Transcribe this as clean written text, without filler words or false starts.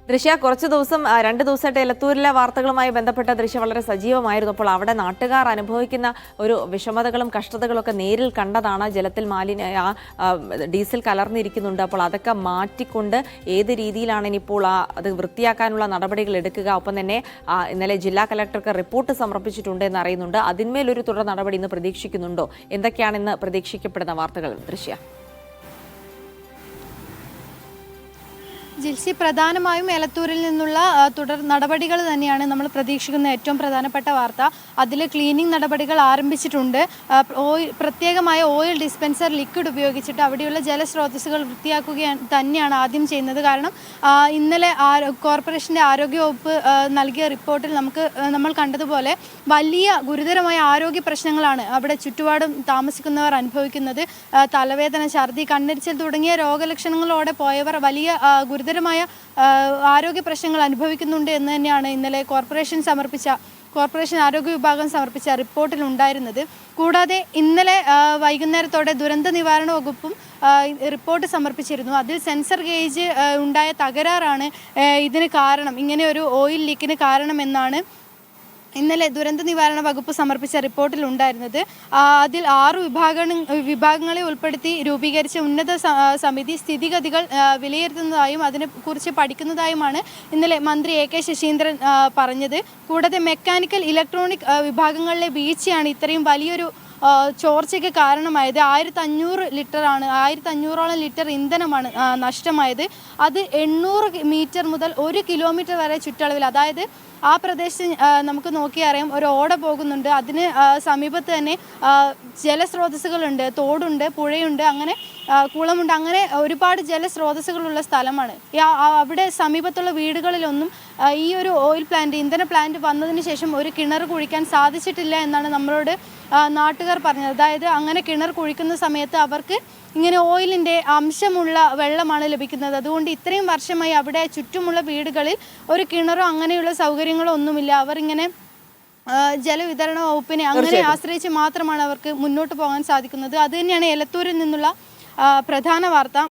ദൃശ്യ കുറച്ച് ദിവസം 2 ദിവസമായിട്ട് എലത്തൂരിലെ വാർത്തകളുമായി ബന്ധപ്പെട്ട ദൃശ്യം വളരെ സജീവമായിരുന്നു. അപ്പോൾ അവിടെ നാട്ടുകാർ അനുഭവിക്കുന്ന ഒരു വിഷമതകളും കഷ്ടതകളും ഒക്കെ നേരിൽ കണ്ടതാണ്. ജലത്തിൽ ഡീസൽ കലർന്നിരിക്കുന്നുണ്ട്. അപ്പോൾ അതൊക്കെ മാറ്റിക്കൊണ്ട് ഏത് രീതിയിലാണ് ഇനിയിപ്പോൾ അത് വൃത്തിയാക്കാനുള്ള നടപടികൾ എടുക്കുക. ഒപ്പം തന്നെ ഇന്നലെ ജില്ലാ കലക്ടർക്ക് റിപ്പോർട്ട് സമർപ്പിച്ചിട്ടുണ്ട് എന്നറിയുന്നുണ്ട്. അതിന്മേലൊരു തുടർ നടപടി ഇന്ന് പ്രതീക്ഷിക്കുന്നുണ്ടോ? എന്തൊക്കെയാണെന്ന് പ്രതീക്ഷിക്കപ്പെടുന്ന വാർത്തകൾ? ദൃശ്യ ജിൽസി, പ്രധാനമായും എലത്തൂരിൽ നിന്നുള്ള തുടർ നടപടികൾ തന്നെയാണ് നമ്മൾ പ്രതീക്ഷിക്കുന്ന ഏറ്റവും പ്രധാനപ്പെട്ട വാർത്ത. അതിൽ ക്ലീനിങ് നടപടികൾ ആരംഭിച്ചിട്ടുണ്ട്. പ്രത്യേകമായ ഓയിൽ ഡിസ്പെൻസർ ലിക്വിഡ് ഉപയോഗിച്ചിട്ട് അവിടെയുള്ള ജലസ്രോതസ്സുകൾ വൃത്തിയാക്കുക തന്നെയാണ് ആദ്യം ചെയ്യുന്നത്. കാരണം ഇന്നലെ കോർപ്പറേഷൻ്റെ ആരോഗ്യവകുപ്പ് നൽകിയ റിപ്പോർട്ടിൽ നമ്മൾ കണ്ടതുപോലെ വലിയ ഗുരുതരമായ ആരോഗ്യ പ്രശ്നങ്ങളാണ് അവിടെ ചുറ്റുപാടും താമസിക്കുന്നവർ അനുഭവിക്കുന്നത്. തലവേദന, ഛർദി, കണ്ണെരിച്ചൽ തുടങ്ങിയ രോഗലക്ഷണങ്ങളോടെ പോയവർ വലിയ ഗുരുതരമായ ആരോഗ്യ പ്രശ്നങ്ങൾ അനുഭവിക്കുന്നുണ്ട് എന്ന് തന്നെയാണ് ഇന്നലെ കോർപ്പറേഷൻ ആരോഗ്യ വിഭാഗം സമർപ്പിച്ച റിപ്പോർട്ടിൽ ഉണ്ടായിരുന്നത്. കൂടാതെ ഇന്നലെ വൈകുന്നേരത്തോടെ ദുരന്ത നിവാരണ വകുപ്പും റിപ്പോർട്ട് സമർപ്പിച്ചിരുന്നു. അതിൽ സെൻസർ ഗേജ് ഉണ്ടായ തകരാറാണ് ഇതിന് കാരണം, ഇങ്ങനെ ഒരു ഓയിൽ ലീക്കിന് കാരണമെന്നാണ് ഇന്നലെ ദുരന്ത നിവാരണ വകുപ്പ് സമർപ്പിച്ച റിപ്പോർട്ടിൽ ഉണ്ടായിരുന്നത്. അതിൽ 6 വിഭാഗങ്ങളെ ഉൾപ്പെടുത്തി രൂപീകരിച്ച ഉന്നത സമിതി സ്ഥിതിഗതികൾ വിലയിരുത്തുന്നതായും അതിനെക്കുറിച്ച് പഠിക്കുന്നതായുമാണ് ഇന്നലെ മന്ത്രി AK ശശീന്ദ്രൻ പറഞ്ഞത്. കൂടാതെ മെക്കാനിക്കൽ, ഇലക്ട്രോണിക് വിഭാഗങ്ങളിലെ വീഴ്ചയാണ് ഇത്രയും വലിയൊരു ചോർച്ചയ്ക്ക് കാരണമായത്. 1500 ലിറ്ററാണ്, 1500ഓളം ലിറ്റർ ഇന്ധനമാണ് നഷ്ടമായത്. അത് 800 മീറ്റർ മുതൽ 1 കിലോമീറ്റർ വരെ ചുറ്റളവിൽ, അതായത് ആ പ്രദേശത്ത് നമുക്ക് നോക്കിയറിയാം ഒരു ഓട പോകുന്നുണ്ട്. അതിന് സമീപത്ത് തന്നെ ജലസ്രോതസ്സുകളുണ്ട്, തോടുണ്ട്, പുഴയുണ്ട്, അങ്ങനെ കുളമുണ്ട്, അങ്ങനെ ഒരുപാട് ജലസ്രോതസ്സുകളുള്ള സ്ഥലമാണ്. അവിടെ സമീപത്തുള്ള വീടുകളിലൊന്നും ഈ ഒരു ഇന്ധന പ്ലാന്റ് വന്നതിന് ശേഷം ഒരു കിണർ കുഴിക്കാൻ സാധിച്ചിട്ടില്ല എന്നാണ് നമ്മളോട് നാട്ടുകാർ പറഞ്ഞത്. അതായത് അങ്ങനെ കിണർ കുഴിക്കുന്ന സമയത്ത് അവർക്ക് ഇങ്ങനെ ഓയിലിൻ്റെ അംശമുള്ള വെള്ളമാണ് ലഭിക്കുന്നത്. അതുകൊണ്ട് ഇത്രയും വർഷമായി അവിടെ ചുറ്റുമുള്ള വീടുകളിൽ ഒരു കിണറോ അങ്ങനെയുള്ള സൗകര്യങ്ങളോ ഒന്നുമില്ല. അവർ ഇങ്ങനെ ജലവിതരണ വകുപ്പിനെ അങ്ങനെ ആശ്രയിച്ച് മാത്രമാണ് അവർക്ക് മുന്നോട്ട് പോകാൻ സാധിക്കുന്നത്. അത് തന്നെയാണ് എലത്തൂരിൽ നിന്നുള്ള പ്രധാന വാർത്ത.